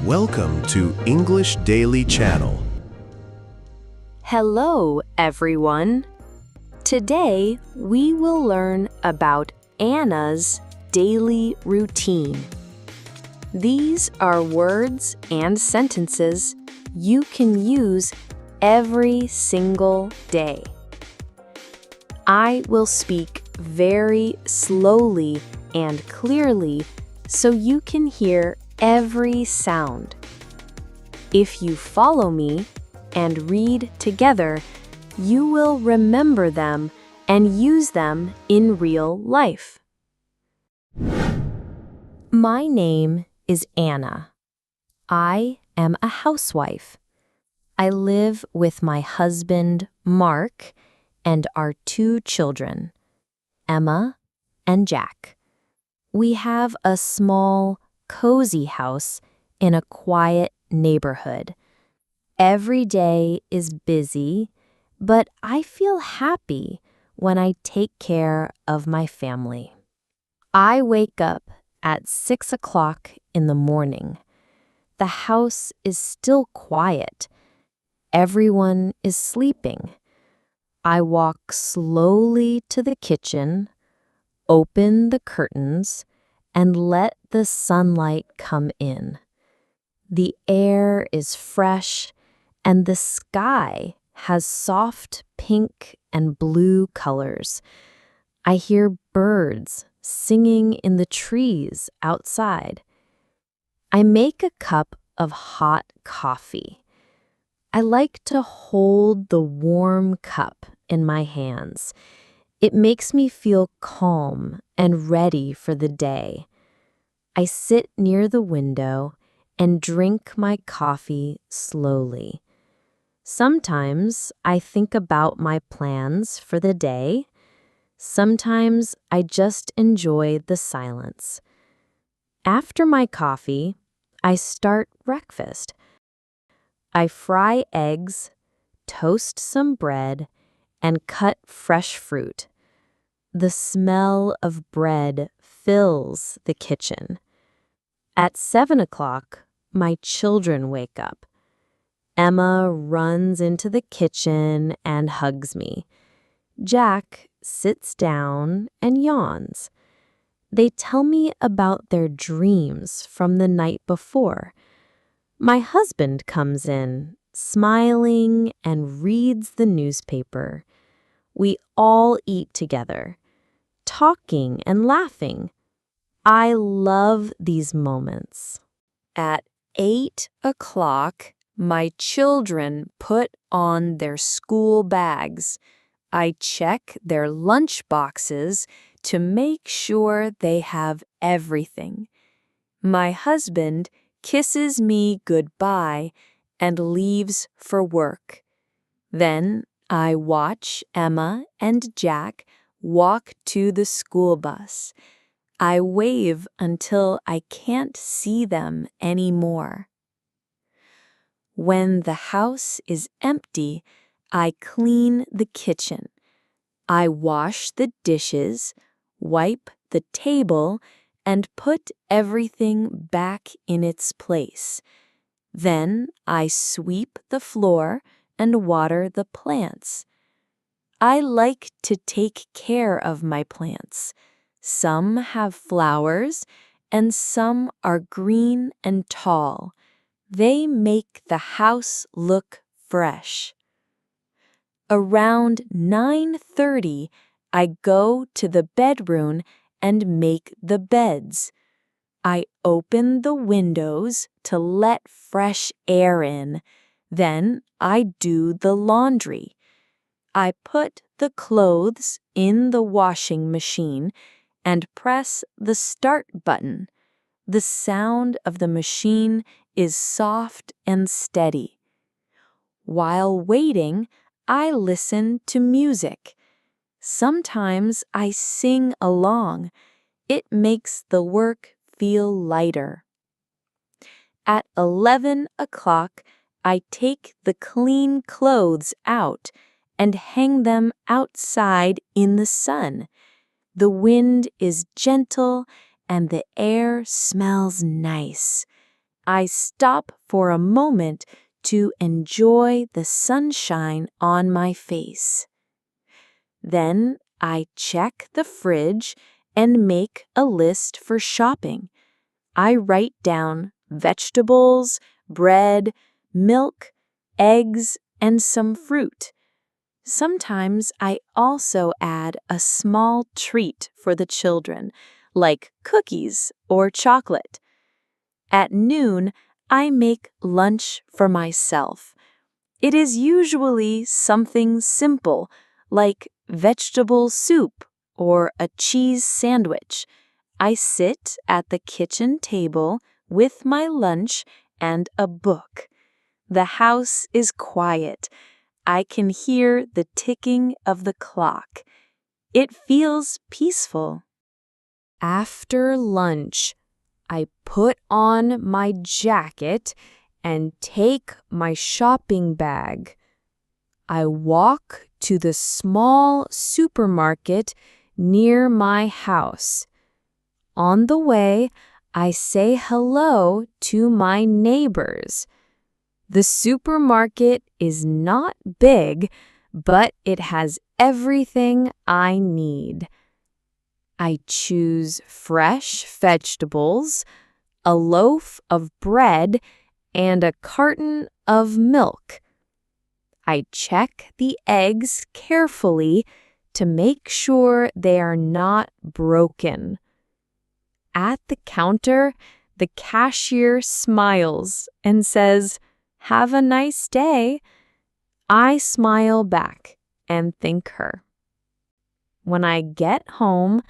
Welcome to English Daily Channel. Hello, everyone. Today, we will learn about Anna's daily routine. These are words and sentences you can use every single day. I will speak very slowly and clearly so you can hear every sound. If you follow me and read together, you will remember them and use them in real life. My name is Anna. I am a housewife. I live with my husband, Mark, and our 2 children, Emma and Jack. We have a small, cozy house in a quiet neighborhood. Every day is busy, but I feel happy when I take care of my family. I wake up at 6 o'clock in the morning. The house is still quiet. Everyone is sleeping. I walk slowly to the kitchen, open the curtains, and let the sunlight come in. The air is fresh, and the sky has soft pink and blue colors. I hear birds singing in the trees outside. I make a cup of hot coffee. I like to hold the warm cup in my hands. It makes me feel calm and ready for the day. I sit near the window and drink my coffee slowly. Sometimes I think about my plans for the day. Sometimes I just enjoy the silence. After my coffee, I start breakfast. I fry eggs, toast some bread, and cut fresh fruit. The smell of bread fills the kitchen. At 7 o'clock, my children wake up. Emma runs into the kitchen and hugs me. Jack sits down and yawns. They tell me about their dreams from the night before. My husband comes in, smiling, and reads the newspaper. We all eat together, talking and laughing. I love these moments. At 8 o'clock, my children put on their school bags. I check their lunch boxes to make sure they have everything. My husband kisses me goodbye and leaves for work. Then I watch Emma and Jack walk to the school bus. I wave until I can't see them anymore. When the house is empty, I clean the kitchen. I wash the dishes, wipe the table, and put everything back in its place. Then I sweep the floor and water the plants. I like to take care of my plants. Some have flowers, and some are green and tall. They make the house look fresh. Around 9:30, I go to the bedroom and make the beds. I open the windows to let fresh air in. Then I do the laundry. I put the clothes in the washing machine and press the start button. The sound of the machine is soft and steady. While waiting, I listen to music. Sometimes I sing along. It makes the work feel lighter. At 11 o'clock, I take the clean clothes out and hang them outside in the sun. The wind is gentle and the air smells nice. I stop for a moment to enjoy the sunshine on my face. Then I check the fridge and make a list for shopping. I write down vegetables, bread, milk, eggs, and some fruit. Sometimes I also add a small treat for the children, like cookies or chocolate. At noon, I make lunch for myself. It is usually something simple, like vegetable soup or a cheese sandwich. I sit at the kitchen table with my lunch and a book. The house is quiet. I can hear the ticking of the clock. It feels peaceful. After lunch, I put on my jacket and take my shopping bag. I walk to the small supermarket near my house. On the way, I say hello to my neighbors. The supermarket is not big, but it has everything I need. I choose fresh vegetables, a loaf of bread, and a carton of milk. I check the eggs carefully to make sure they are not broken. At the counter, the cashier smiles and says, "Have a nice day." I smile back and thank her. When I get home,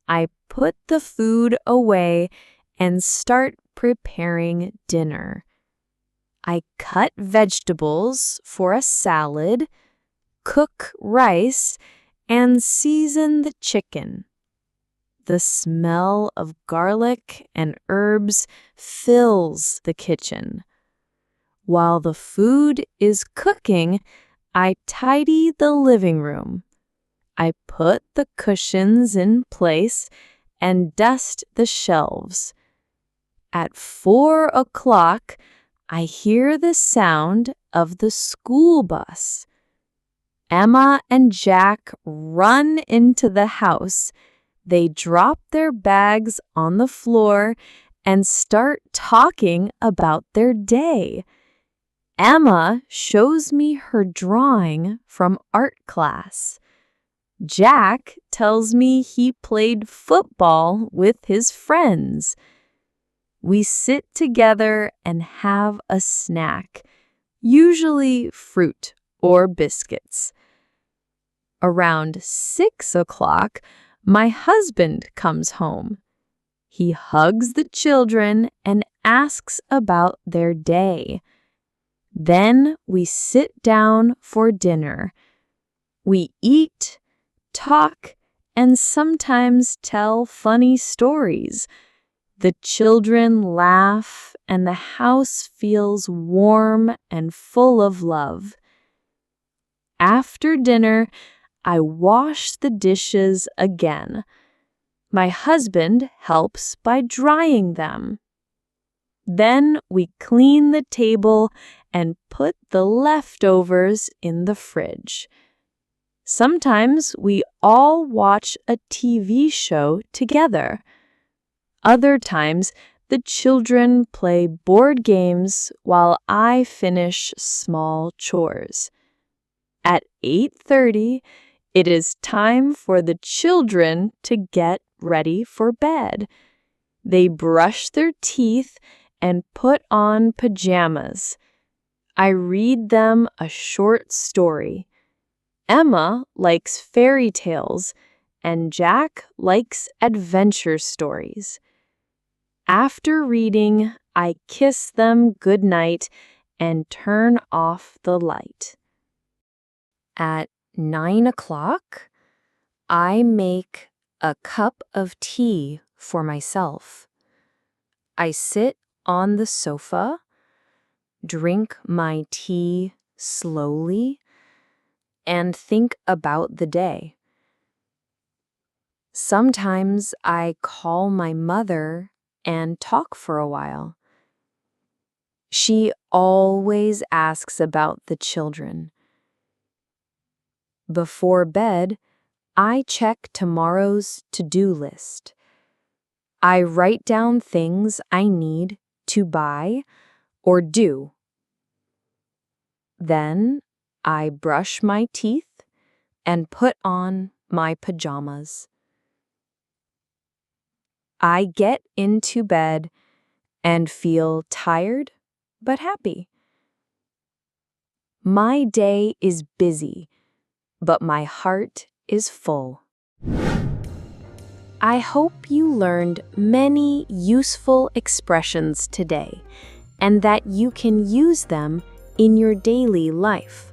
I put the food away and start preparing dinner. I cut vegetables for a salad, cook rice, and season the chicken. The smell of garlic and herbs fills the kitchen. While the food is cooking, I tidy the living room. I put the cushions in place and dust the shelves. At 4 o'clock, I hear the sound of the school bus. Emma and Jack run into the house. They drop their bags on the floor and start talking about their day. Emma shows me her drawing from art class. Jack tells me he played football with his friends. We sit together and have a snack, usually fruit or biscuits. Around 6 o'clock, my husband comes home. He hugs the children and asks about their day. Then we sit down for dinner. We eat, talk, and sometimes tell funny stories. The children laugh and the house feels warm and full of love. After dinner, I wash the dishes again. My husband helps by drying them. Then we clean the table and put the leftovers in the fridge. Sometimes we all watch a TV show together. Other times, the children play board games while I finish small chores. At 8:30, it is time for the children to get ready for bed. They brush their teeth and put on pajamas. I read them a short story. Emma likes fairy tales, and Jack likes adventure stories. After reading, I kiss them goodnight and turn off the light. At 9 o'clock, I make a cup of tea for myself. I sit on the sofa, drink my tea slowly, and think about the day. Sometimes I call my mother and talk for a while. She always asks about the children. Before bed, I check tomorrow's to-do list. I write down things I need to buy or do. Then I brush my teeth and put on my pajamas. I get into bed and feel tired but happy. My day is busy, but my heart is full. I hope you learned many useful expressions today and that you can use them in your daily life.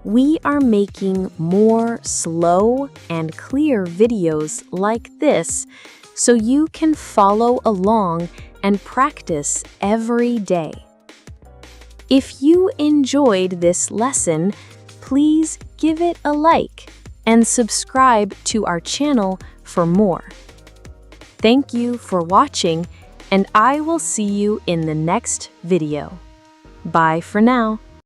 We are making more slow and clear videos like this so you can follow along and practice every day. If you enjoyed this lesson, please give it a like and subscribe to our channel for more. Thank you for watching, and I will see you in the next video. Bye for now.